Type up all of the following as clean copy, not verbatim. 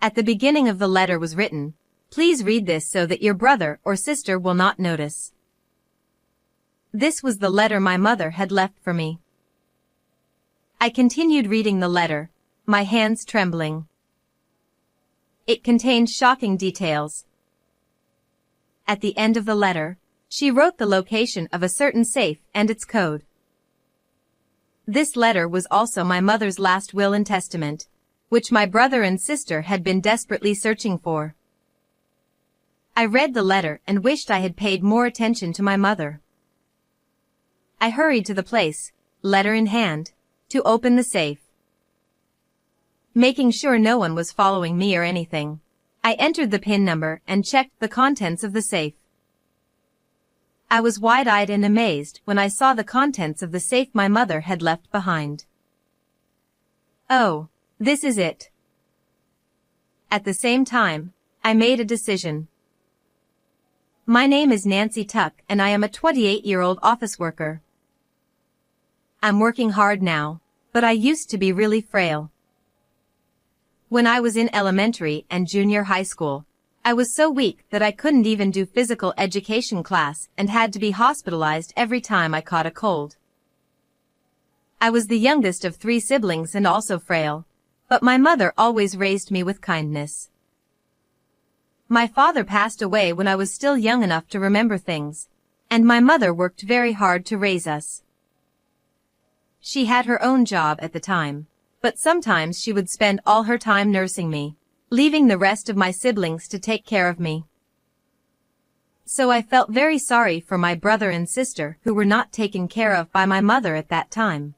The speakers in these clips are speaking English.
At the beginning of the letter was written, "Please read this so that your brother or sister will not notice." This was the letter my mother had left for me. I continued reading the letter, my hands trembling. It contained shocking details. At the end of the letter, she wrote the location of a certain safe and its code. This letter was also my mother's last will and testament, which my brother and sister had been desperately searching for. I read the letter and wished I had paid more attention to my mother. I hurried to the place, letter in hand, to open the safe. Making sure no one was following me or anything, I entered the PIN number and checked the contents of the safe. I was wide-eyed and amazed when I saw the contents of the safe my mother had left behind. Oh, this is it. At the same time, I made a decision. My name is Nancy Tuck and I am a 28-year-old office worker. I'm working hard now, but I used to be really frail. When I was in elementary and junior high school, I was so weak that I couldn't even do physical education class and had to be hospitalized every time I caught a cold. I was the youngest of 3 siblings and also frail, but my mother always raised me with kindness. My father passed away when I was still young enough to remember things, and my mother worked very hard to raise us. She had her own job at the time, but sometimes she would spend all her time nursing me, leaving the rest of my siblings to take care of me. So I felt very sorry for my brother and sister who were not taken care of by my mother at that time.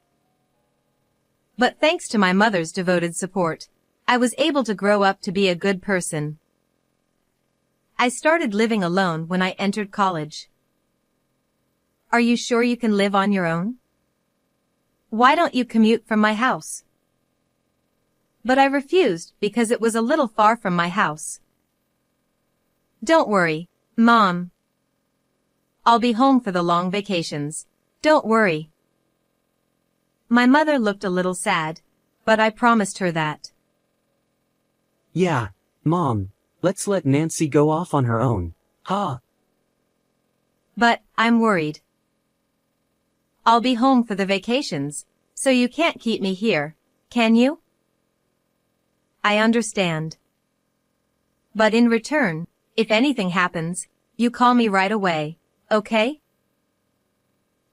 But thanks to my mother's devoted support, I was able to grow up to be a good person. I started living alone when I entered college. Are you sure you can live on your own? Why don't you commute from my house? But I refused because it was a little far from my house. Don't worry, Mom. I'll be home for the long vacations. Don't worry. My mother looked a little sad, but I promised her that. Yeah, Mom, let's let Nancy go off on her own, huh? But I'm worried. I'll be home for the vacations, so you can't keep me here, can you? I understand. But in return, if anything happens, you call me right away, okay?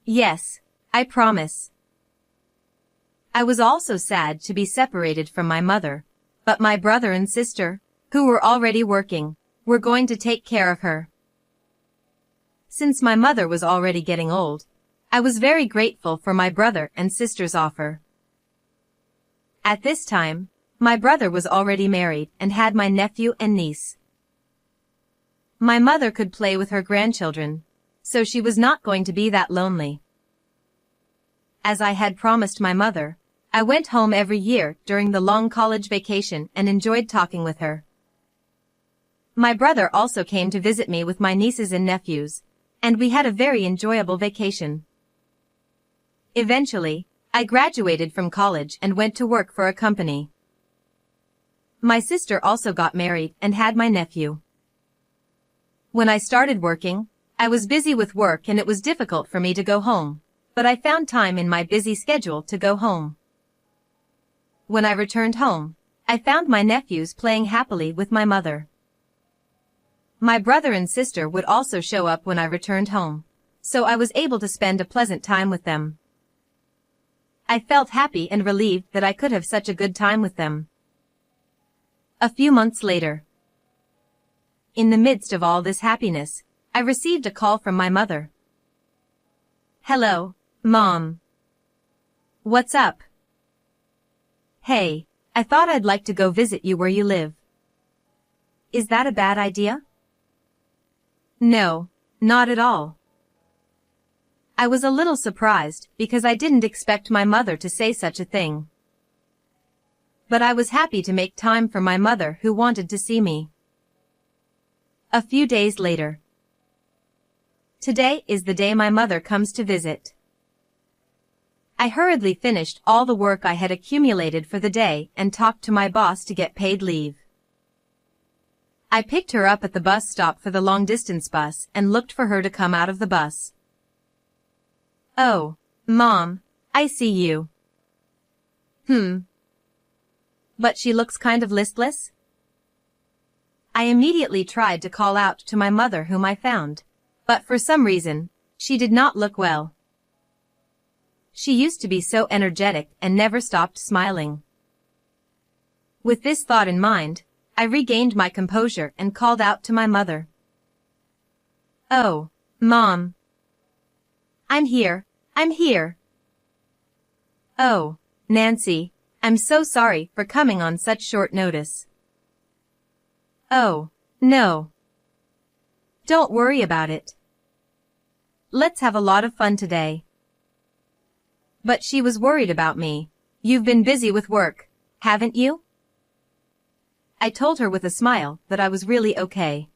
Yes, I promise. I was also sad to be separated from my mother, but my brother and sister, who were already working, were going to take care of her. Since my mother was already getting old, I was very grateful for my brother and sister's offer. At this time, my brother was already married and had my nephew and niece. My mother could play with her grandchildren, so she was not going to be that lonely. As I had promised my mother, I went home every year during the long college vacation and enjoyed talking with her. My brother also came to visit me with my nieces and nephews, and we had a very enjoyable vacation. Eventually, I graduated from college and went to work for a company. My sister also got married and had my nephew. When I started working, I was busy with work and it was difficult for me to go home, but I found time in my busy schedule to go home. When I returned home, I found my nephews playing happily with my mother. My brother and sister would also show up when I returned home, so I was able to spend a pleasant time with them. I felt happy and relieved that I could have such a good time with them. A few months later, in the midst of all this happiness, I received a call from my mother. Hello, Mom. What's up? Hey, I thought I'd like to go visit you where you live. Is that a bad idea? No, not at all. I was a little surprised because I didn't expect my mother to say such a thing. But I was happy to make time for my mother who wanted to see me. A few days later. Today is the day my mother comes to visit. I hurriedly finished all the work I had accumulated for the day and talked to my boss to get paid leave. I picked her up at the bus stop for the long-distance bus and looked for her to come out of the bus. Oh, Mom, I see you. But she looks kind of listless. I immediately tried to call out to my mother whom I found, but for some reason, she did not look well. She used to be so energetic and never stopped smiling. With this thought in mind, I regained my composure and called out to my mother. Oh, Mom. I'm here. Oh, Nancy, I'm so sorry for coming on such short notice. Oh, no. Don't worry about it. Let's have a lot of fun today. But she was worried about me. You've been busy with work, haven't you? I told her with a smile that I was really okay.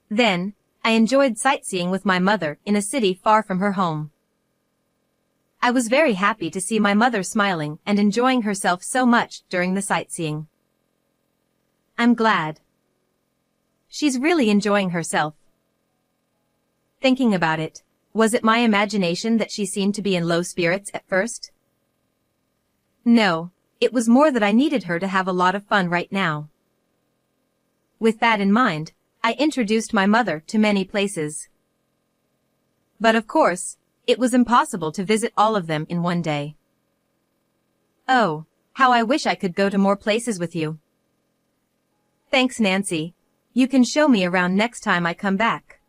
Then, I enjoyed sightseeing with my mother in a city far from her home. I was very happy to see my mother smiling and enjoying herself so much during the sightseeing. I'm glad. She's really enjoying herself. Thinking about it, was it my imagination that she seemed to be in low spirits at first? No, it was more that I needed her to have a lot of fun right now. With that in mind, I introduced my mother to many places. But of course, it was impossible to visit all of them in one day. Oh, how I wish I could go to more places with you. Thanks, Nancy. You can show me around next time I come back.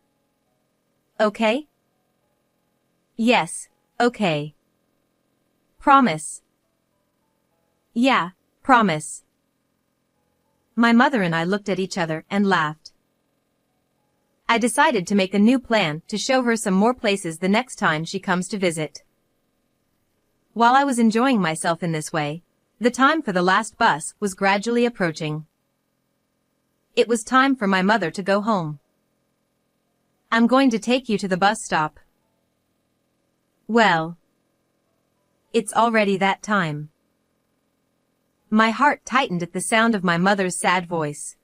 Okay? Yes, okay. Promise. Yeah, promise. My mother and I looked at each other and laughed. I decided to make a new plan to show her some more places the next time she comes to visit. While I was enjoying myself in this way, the time for the last bus was gradually approaching. It was time for my mother to go home. I'm going to take you to the bus stop. Well, it's already that time. My heart tightened at the sound of my mother's sad voice.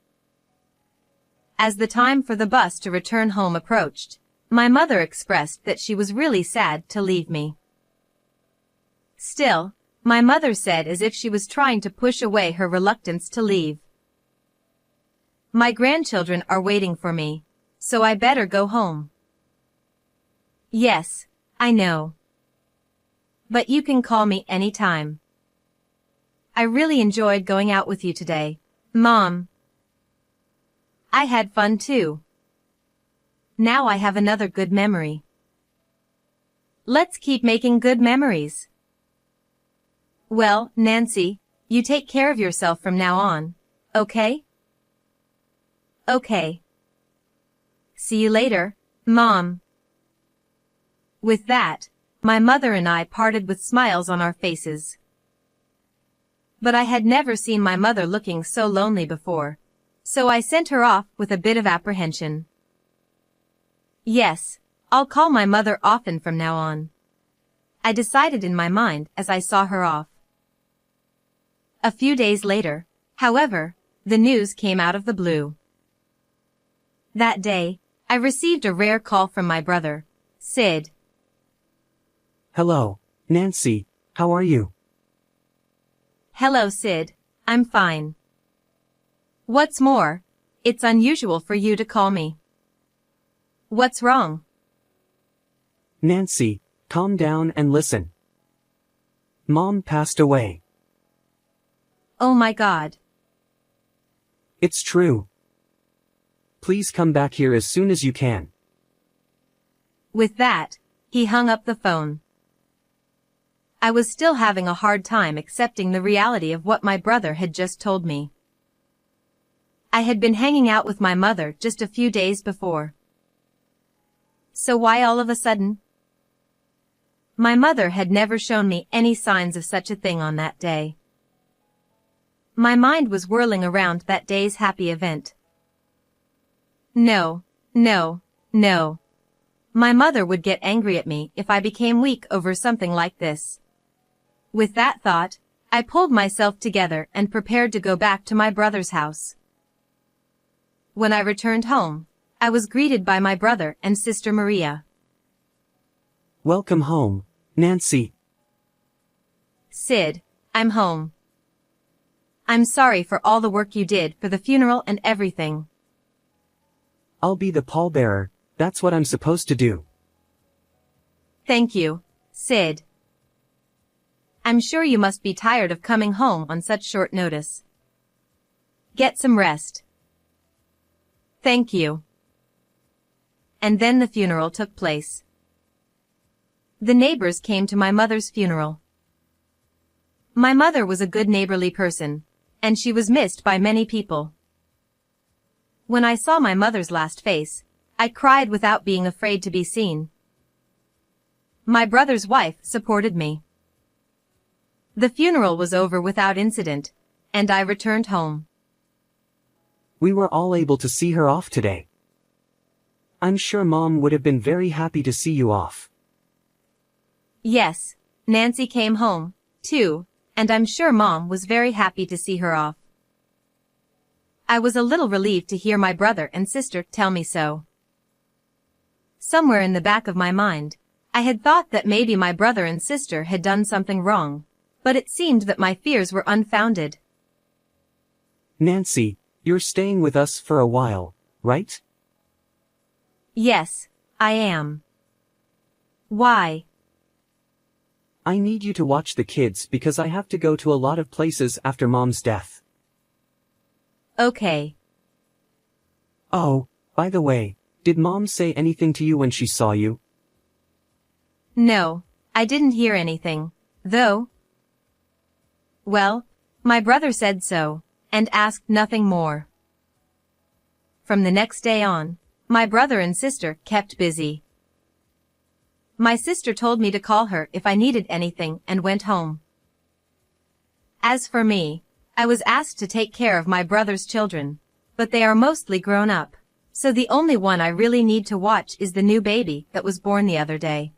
As the time for the bus to return home approached, my mother expressed that she was really sad to leave me. Still, my mother said as if she was trying to push away her reluctance to leave. My grandchildren are waiting for me, so I better go home. Yes, I know. But you can call me anytime. I really enjoyed going out with you today, Mom. I had fun too. Now I have another good memory. Let's keep making good memories. Well, Nancy, you take care of yourself from now on, okay? Okay. See you later, Mom. With that, my mother and I parted with smiles on our faces. But I had never seen my mother looking so lonely before, so I sent her off with a bit of apprehension. Yes, I'll call my mother often from now on. I decided in my mind as I saw her off. A few days later, however, the news came out of the blue. That day, I received a rare call from my brother, Sid. Hello, Nancy, how are you? Hello, Sid, I'm fine. What's more, it's unusual for you to call me. What's wrong? Nancy, calm down and listen. Mom passed away. Oh my God. It's true. Please come back here as soon as you can. With that, he hung up the phone. I was still having a hard time accepting the reality of what my brother had just told me. I had been hanging out with my mother just a few days before. So why all of a sudden? My mother had never shown me any signs of such a thing on that day. My mind was whirling around that day's happy event. No, no, no. My mother would get angry at me if I became weak over something like this. With that thought, I pulled myself together and prepared to go back to my brother's house. When I returned home, I was greeted by my brother and sister Maria. Welcome home, Nancy. Sid, I'm home. I'm sorry for all the work you did for the funeral and everything. I'll be the pallbearer, that's what I'm supposed to do. Thank you, Sid. I'm sure you must be tired of coming home on such short notice. Get some rest. Thank you. And then the funeral took place. The neighbors came to my mother's funeral. My mother was a good neighborly person, and she was missed by many people. When I saw my mother's last face, I cried without being afraid to be seen. My brother's wife supported me. The funeral was over without incident, and I returned home. We were all able to see her off today. I'm sure Mom would have been very happy to see you off. Yes, Nancy came home, too, and I'm sure Mom was very happy to see her off. I was a little relieved to hear my brother and sister tell me so. Somewhere in the back of my mind, I had thought that maybe my brother and sister had done something wrong, but it seemed that my fears were unfounded. Nancy, you're staying with us for a while, right? Yes, I am. Why? I need you to watch the kids because I have to go to a lot of places after Mom's death. Okay. Oh, by the way, did Mom say anything to you when she saw you? No, I didn't hear anything, though. Well, my brother said so, and asked nothing more. From the next day on, my brother and sister kept busy. My sister told me to call her if I needed anything and went home. As for me, I was asked to take care of my brother's children, but they are mostly grown up, so the only one I really need to watch is the new baby that was born the other day.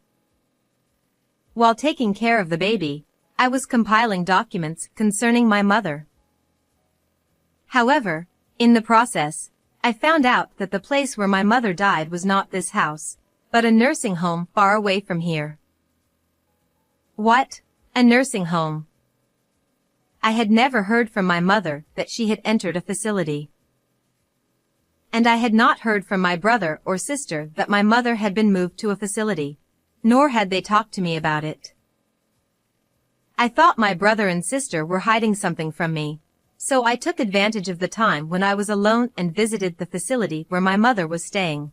While taking care of the baby, I was compiling documents concerning my mother. However, in the process, I found out that the place where my mother died was not this house, but a nursing home far away from here. What? A nursing home? I had never heard from my mother that she had entered a facility. And I had not heard from my brother or sister that my mother had been moved to a facility, nor had they talked to me about it. I thought my brother and sister were hiding something from me, so I took advantage of the time when I was alone and visited the facility where my mother was staying.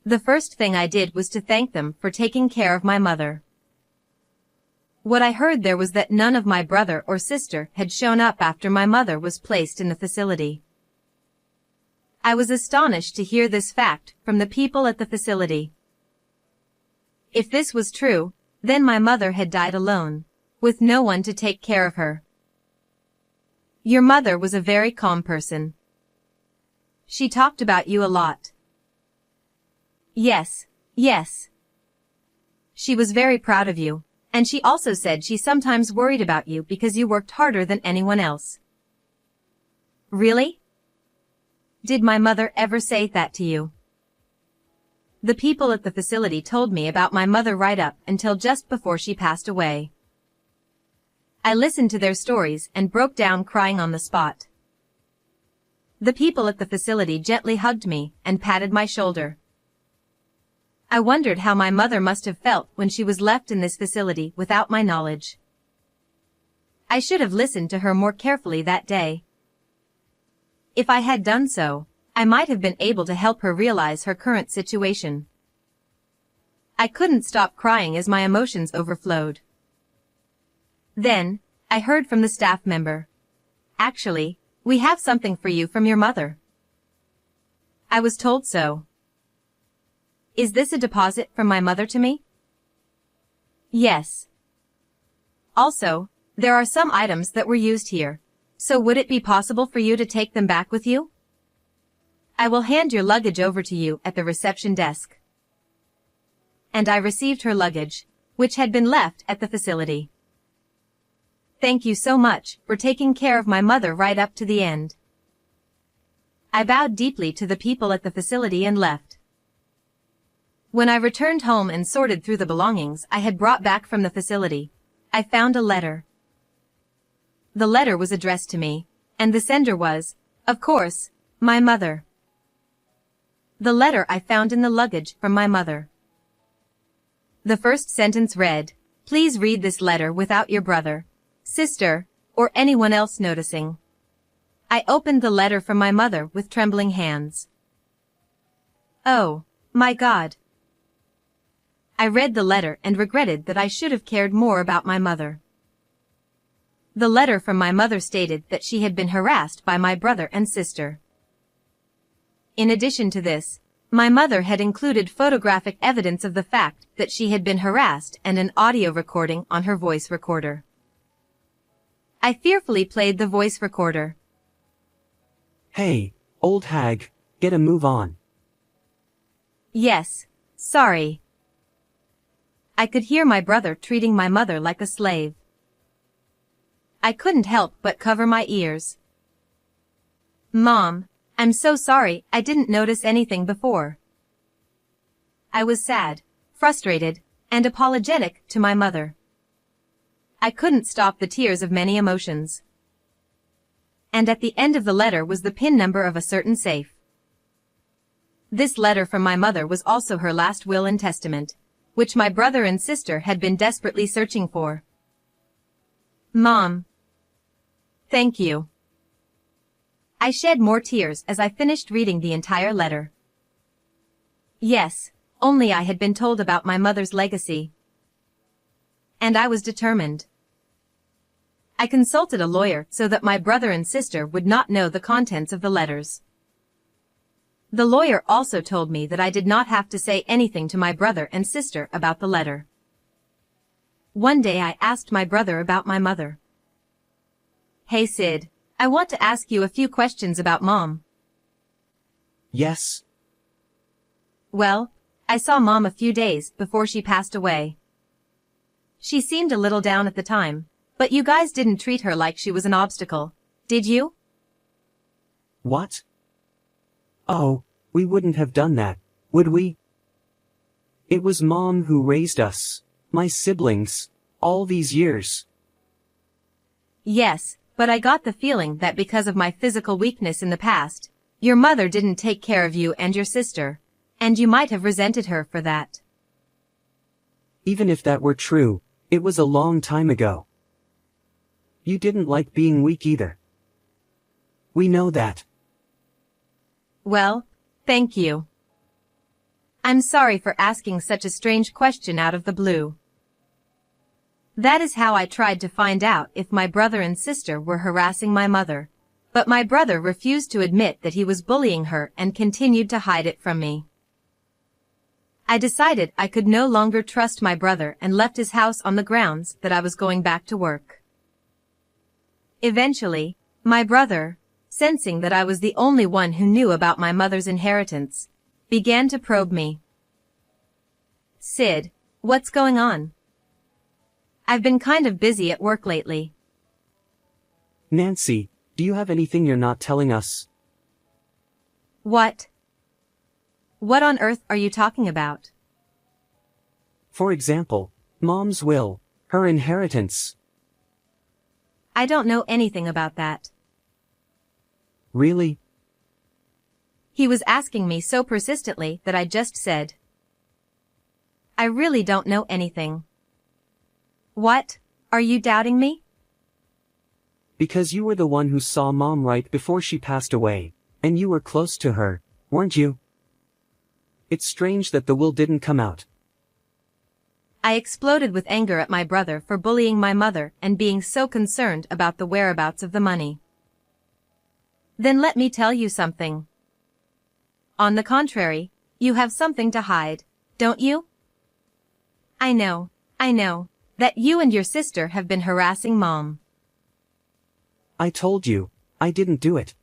The first thing I did was to thank them for taking care of my mother. What I heard there was that none of my brother or sister had shown up after my mother was placed in the facility. I was astonished to hear this fact from the people at the facility. If this was true, then my mother had died alone, with no one to take care of her. Your mother was a very calm person. She talked about you a lot. Yes, yes. She was very proud of you, and she also said she sometimes worried about you because you worked harder than anyone else. Really? Did my mother ever say that to you? The people at the facility told me about my mother right up until just before she passed away. I listened to their stories and broke down crying on the spot. The people at the facility gently hugged me and patted my shoulder. I wondered how my mother must have felt when she was left in this facility without my knowledge. I should have listened to her more carefully that day. If I had done so, I might have been able to help her realize her current situation. I couldn't stop crying as my emotions overflowed. Then, I heard from the staff member. Actually, we have something for you from your mother. I was told so. Is this a deposit from my mother to me? Yes. Also, there are some items that were used here, so would it be possible for you to take them back with you? I will hand your luggage over to you at the reception desk. And I received her luggage, which had been left at the facility. Thank you so much for taking care of my mother right up to the end. I bowed deeply to the people at the facility and left. When I returned home and sorted through the belongings I had brought back from the facility, I found a letter. The letter was addressed to me, and the sender was, of course, my mother. The letter I found in the luggage from my mother. The first sentence read, "Please read this letter without your brother, sister, or anyone else noticing." I opened the letter from my mother with trembling hands. Oh, my God. I read the letter and regretted that I should have cared more about my mother. The letter from my mother stated that she had been harassed by my brother and sister. In addition to this, my mother had included photographic evidence of the fact that she had been harassed and an audio recording on her voice recorder. I fearfully played the voice recorder. Hey, old hag, get a move on. Yes, sorry. I could hear my brother treating my mother like a slave. I couldn't help but cover my ears. Mom, I'm so sorry I didn't notice anything before. I was sad, frustrated, and apologetic to my mother. I couldn't stop the tears of many emotions. And at the end of the letter was the PIN number of a certain safe. This letter from my mother was also her last will and testament, which my brother and sister had been desperately searching for. Mom. Thank you. I shed more tears as I finished reading the entire letter. Yes, only I had been told about my mother's legacy. And I was determined. I consulted a lawyer so that my brother and sister would not know the contents of the letters. The lawyer also told me that I did not have to say anything to my brother and sister about the letter. One day I asked my brother about my mother. Hey Sid, I want to ask you a few questions about Mom. Yes. Well, I saw Mom a few days before she passed away. She seemed a little down at the time, but you guys didn't treat her like she was an obstacle, did you? What? Oh, we wouldn't have done that, would we? It was Mom who raised us, my siblings, all these years. Yes, but I got the feeling that because of my physical weakness in the past, your mother didn't take care of you and your sister, and you might have resented her for that. Even if that were true, it was a long time ago. You didn't like being weak either. We know that. Well, thank you. I'm sorry for asking such a strange question out of the blue. That is how I tried to find out if my brother and sister were harassing my mother, but my brother refused to admit that he was bullying her and continued to hide it from me. I decided I could no longer trust my brother and left his house on the grounds that I was going back to work. Eventually, my brother, sensing that I was the only one who knew about my mother's inheritance, began to probe me. Sid, what's going on? I've been kind of busy at work lately. Nancy, do you have anything you're not telling us? What? What on earth are you talking about? For example, Mom's will, her inheritance. I don't know anything about that. Really? He was asking me so persistently that I just said, I really don't know anything. What? Are you doubting me? Because you were the one who saw Mom right before she passed away, and you were close to her, weren't you? It's strange that the will didn't come out. I exploded with anger at my brother for bullying my mother and being so concerned about the whereabouts of the money. Then let me tell you something. On the contrary, you have something to hide, don't you? I know, that you and your sister have been harassing Mom. I told you, I didn't do it.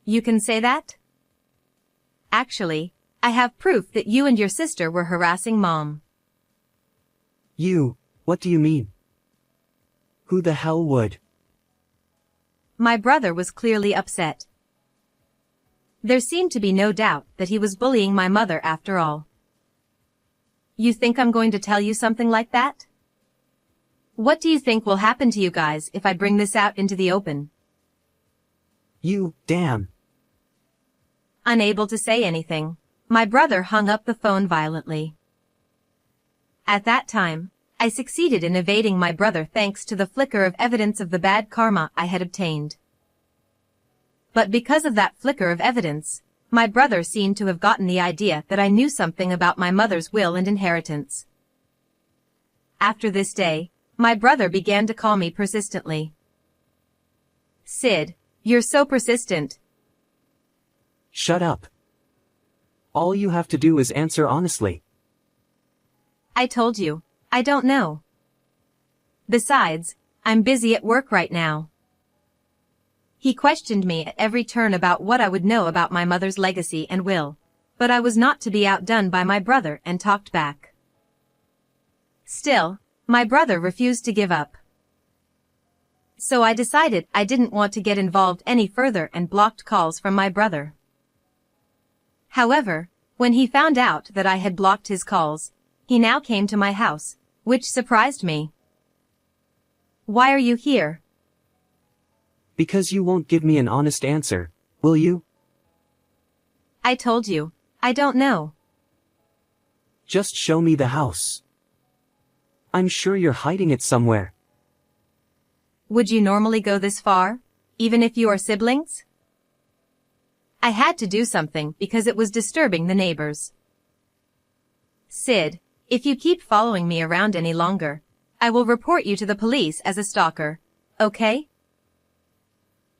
You can say that? Actually, I have proof that you and your sister were harassing Mom. You, what do you mean? Who the hell would? My brother was clearly upset. There seemed to be no doubt that he was bullying my mother after all. You think I'm going to tell you something like that? What do you think will happen to you guys if I bring this out into the open? You, damn. Unable to say anything, my brother hung up the phone violently. At that time, I succeeded in evading my brother thanks to the flicker of evidence of the bad karma I had obtained. But because of that flicker of evidence, my brother seemed to have gotten the idea that I knew something about my mother's will and inheritance. After this day, my brother began to call me persistently. Sid, you're so persistent. Shut up. All you have to do is answer honestly. I told you, I don't know. Besides, I'm busy at work right now. He questioned me at every turn about what I would know about my mother's legacy and will, but I was not to be outdone by my brother and talked back. Still, my brother refused to give up. So I decided I didn't want to get involved any further and blocked calls from my brother. However, when he found out that I had blocked his calls, he now came to my house, which surprised me. Why are you here? Because you won't give me an honest answer, will you? I told you, I don't know. Just show me the house. I'm sure you're hiding it somewhere. Would you normally go this far, even if you are siblings? I had to do something because it was disturbing the neighbors. Sid, if you keep following me around any longer, I will report you to the police as a stalker, okay?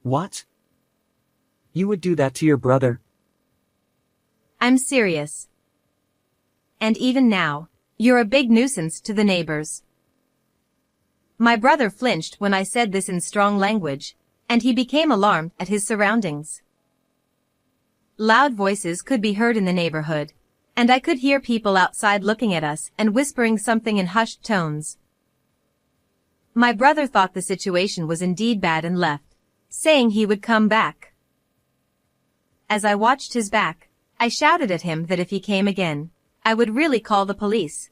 What? You would do that to your brother? I'm serious. And even now, you're a big nuisance to the neighbors. My brother flinched when I said this in strong language, and he became alarmed at his surroundings. Loud voices could be heard in the neighborhood, and I could hear people outside looking at us and whispering something in hushed tones. My brother thought the situation was indeed bad and left, saying he would come back. As I watched his back, I shouted at him that if he came again, I would really call the police.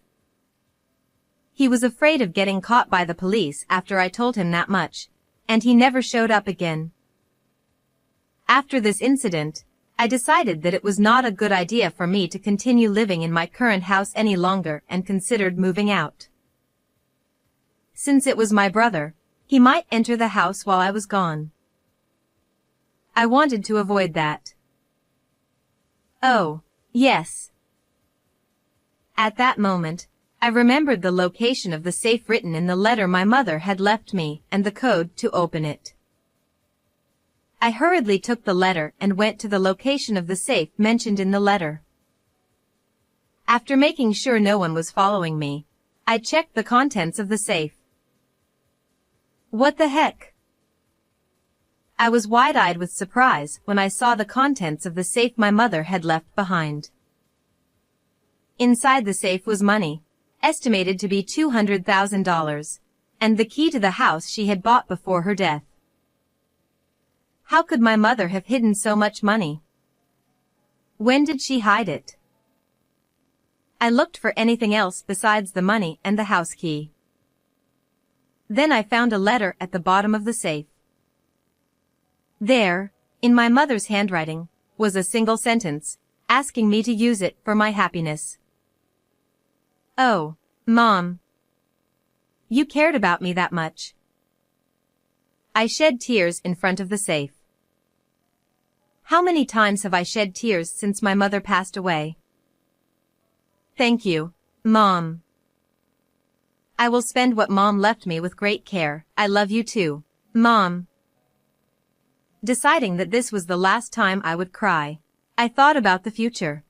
He was afraid of getting caught by the police after I told him that much, and he never showed up again. After this incident, I decided that it was not a good idea for me to continue living in my current house any longer and considered moving out. Since it was my brother, he might enter the house while I was gone. I wanted to avoid that. Oh, yes. At that moment, I remembered the location of the safe written in the letter my mother had left me and the code to open it. I hurriedly took the letter and went to the location of the safe mentioned in the letter. After making sure no one was following me, I checked the contents of the safe. What the heck? I was wide-eyed with surprise when I saw the contents of the safe my mother had left behind. Inside the safe was money, estimated to be $200,000, and the key to the house she had bought before her death. How could my mother have hidden so much money? When did she hide it? I looked for anything else besides the money and the house key. Then I found a letter at the bottom of the safe. There, in my mother's handwriting, was a single sentence, asking me to use it for my happiness. Oh, Mom. You cared about me that much. I shed tears in front of the safe. How many times have I shed tears since my mother passed away? Thank you, Mom. I will spend what Mom left me with great care. I love you too, Mom. Deciding that this was the last time I would cry, I thought about the future.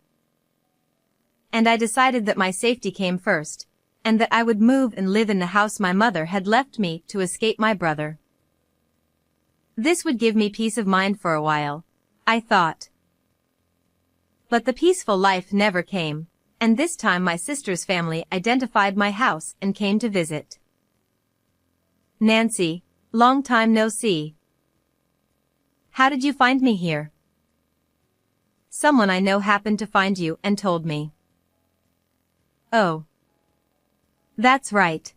And I decided that my safety came first, and that I would move and live in the house my mother had left me to escape my brother. This would give me peace of mind for a while, I thought. But the peaceful life never came, and this time my sister's family identified my house and came to visit. Nancy, long time no see. How did you find me here? someone I know happened to find you and told me. Oh. That's right.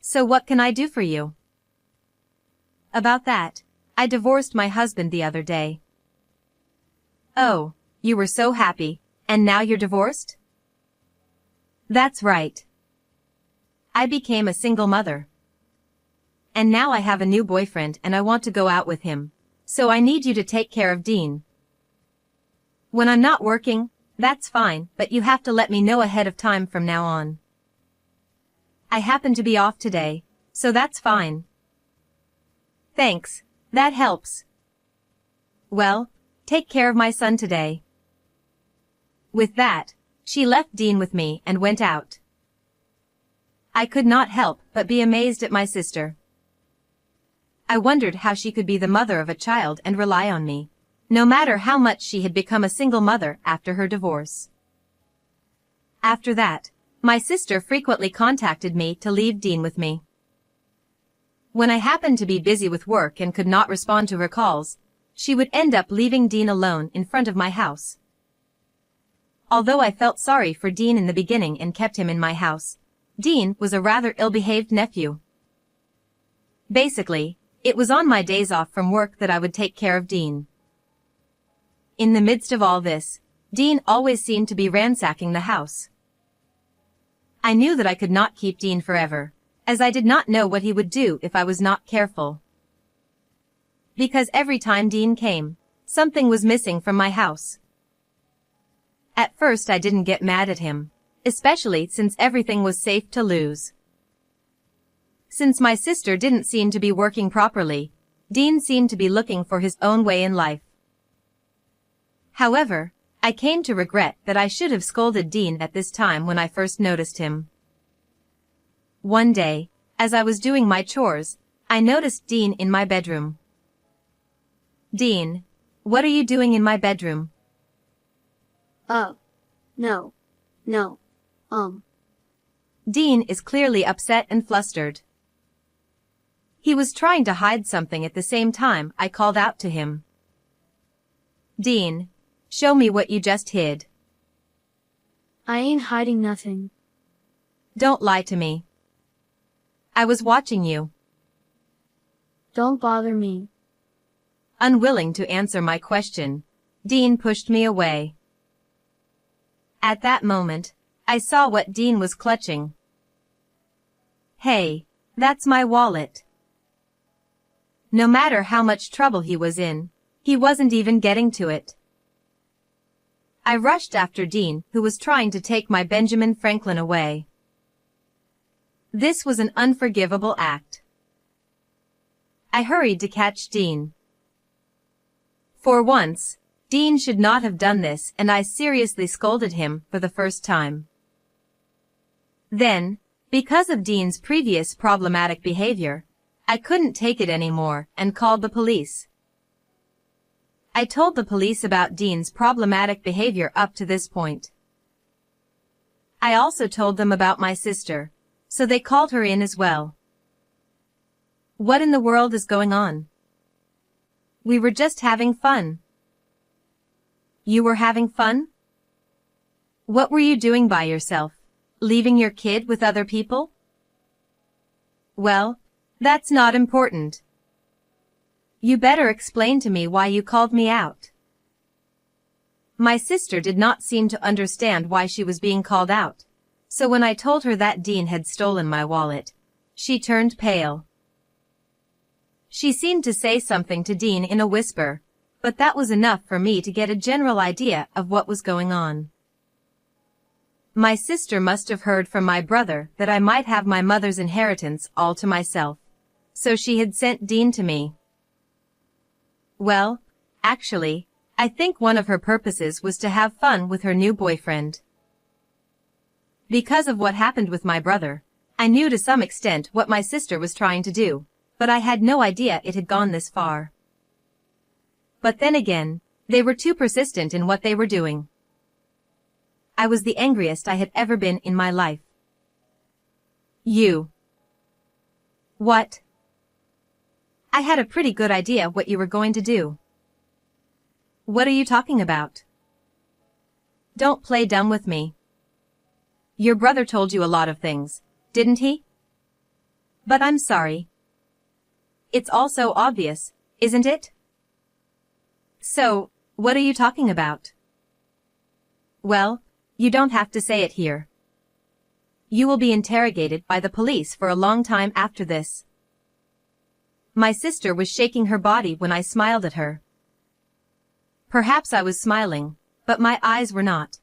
So what can I do for you? About that, I divorced my husband the other day. Oh, you were so happy, and now you're divorced? That's right. I became a single mother. And now I have a new boyfriend and I want to go out with him. So I need you to take care of Dean. When I'm not working, that's fine, but you have to let me know ahead of time from now on. I happen to be off today, so that's fine. Thanks, that helps. Well, take care of my son today. With that, she left Dean with me and went out. I could not help but be amazed at my sister. I wondered how she could be the mother of a child and rely on me, no matter how much she had become a single mother after her divorce. After that, my sister frequently contacted me to leave Dean with me. When I happened to be busy with work and could not respond to her calls, she would end up leaving Dean alone in front of my house. Although I felt sorry for Dean in the beginning and kept him in my house, Dean was a rather ill-behaved nephew. Basically, it was on my days off from work that I would take care of Dean. In the midst of all this, Dean always seemed to be ransacking the house. I knew that I could not keep Dean forever, as I did not know what he would do if I was not careful. Because every time Dean came, something was missing from my house. At first I didn't get mad at him, especially since everything was safe to lose. Since my sister didn't seem to be working properly, Dean seemed to be looking for his own way in life. However, I came to regret that I should have scolded Dean at this time when I first noticed him. One day, as I was doing my chores, I noticed Dean in my bedroom. Dean, what are you doing in my bedroom? Oh. No. Dean is clearly upset and flustered. He was trying to hide something at the same time I called out to him. Dean, show me what you just hid. I ain't hiding nothing. Don't lie to me. I was watching you. Don't bother me. Unwilling to answer my question, Dean pushed me away. At that moment, I saw what Dean was clutching. Hey, that's my wallet. No matter how much trouble he was in, he wasn't even getting to it. I rushed after Dean, who was trying to take my Benjamin Franklin away. This was an unforgivable act. I hurried to catch Dean. For once, Dean should not have done this, and I seriously scolded him for the first time. Then, because of Dean's previous problematic behavior, I couldn't take it anymore and called the police. I told the police about Dean's problematic behavior up to this point. I also told them about my sister, so they called her in as well. What in the world is going on? We were just having fun. You were having fun? What were you doing by yourself? Leaving your kid with other people? Well, that's not important. You better explain to me why you called me out. My sister did not seem to understand why she was being called out, so when I told her that Dean had stolen my wallet, she turned pale. She seemed to say something to Dean in a whisper, but that was enough for me to get a general idea of what was going on. My sister must have heard from my brother that I might have my mother's inheritance all to myself, so she had sent Dean to me. Well, actually, I think one of her purposes was to have fun with her new boyfriend. Because of what happened with my brother, I knew to some extent what my sister was trying to do, but I had no idea it had gone this far. But then again, they were too persistent in what they were doing. I was the angriest I had ever been in my life. You. What? I had a pretty good idea what you were going to do. What are you talking about? Don't play dumb with me. Your brother told you a lot of things, didn't he? But I'm sorry. It's all so obvious, isn't it? So, what are you talking about? Well, you don't have to say it here. You will be interrogated by the police for a long time after this. My sister was shaking her body when I smiled at her. Perhaps I was smiling, but my eyes were not.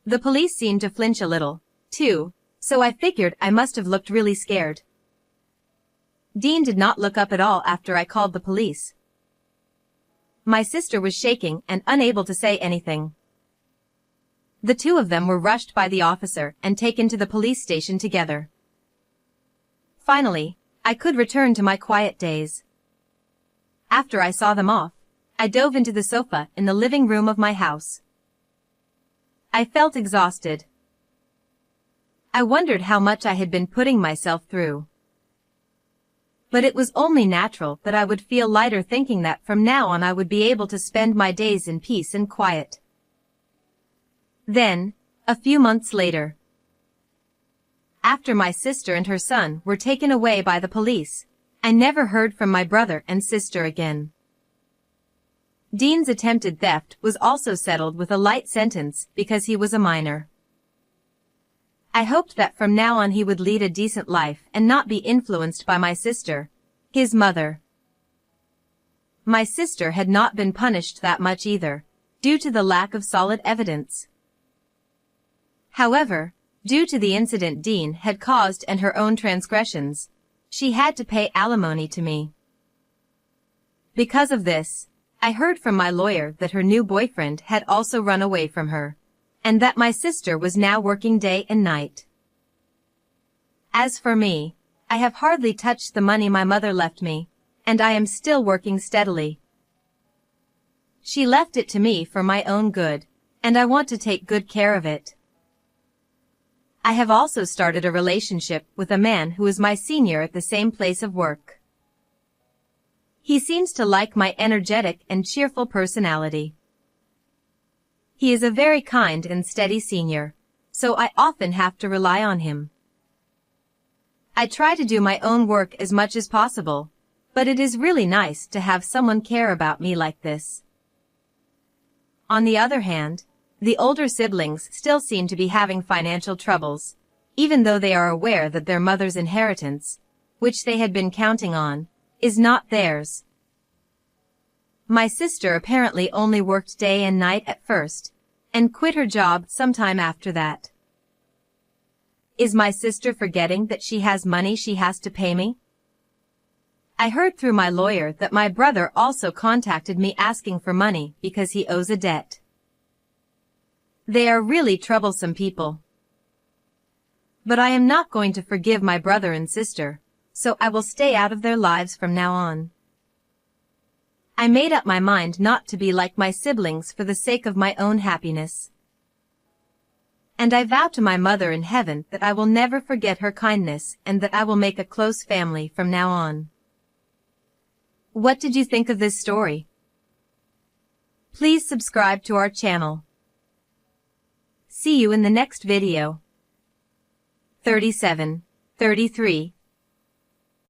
The police seemed to flinch a little, too, so I figured I must have looked really scared. Dean did not look up at all after I called the police. My sister was shaking and unable to say anything. The two of them were rushed by the officer and taken to the police station together. Finally, I could return to my quiet days. After I saw them off, I dove into the sofa in the living room of my house. I felt exhausted. I wondered how much I had been putting myself through. But it was only natural that I would feel lighter thinking that from now on I would be able to spend my days in peace and quiet. Then, a few months later, after my sister and her son were taken away by the police, I never heard from my brother and sister again. Dean's attempted theft was also settled with a light sentence because he was a minor. I hoped that from now on he would lead a decent life and not be influenced by my sister, his mother. My sister had not been punished that much either, due to the lack of solid evidence. However, due to the incident Dean had caused and her own transgressions, she had to pay alimony to me. Because of this, I heard from my lawyer that her new boyfriend had also run away from her, and that my sister was now working day and night. As for me, I have hardly touched the money my mother left me, and I am still working steadily. She left it to me for my own good, and I want to take good care of it. I have also started a relationship with a man who is my senior at the same place of work. He seems to like my energetic and cheerful personality. He is a very kind and steady senior, so I often have to rely on him. I try to do my own work as much as possible, but it is really nice to have someone care about me like this. On the other hand, the older siblings still seem to be having financial troubles, even though they are aware that their mother's inheritance, which they had been counting on, is not theirs. My sister apparently only worked day and night at first, and quit her job sometime after that. Is my sister forgetting that she has money she has to pay me? I heard through my lawyer that my brother also contacted me asking for money because he owes a debt. They are really troublesome people. But I am not going to forgive my brother and sister, so I will stay out of their lives from now on. I made up my mind not to be like my siblings for the sake of my own happiness. And I vow to my mother in heaven that I will never forget her kindness and that I will make a close family from now on. What did you think of this story? Please subscribe to our channel. See you in the next video. 37, 33,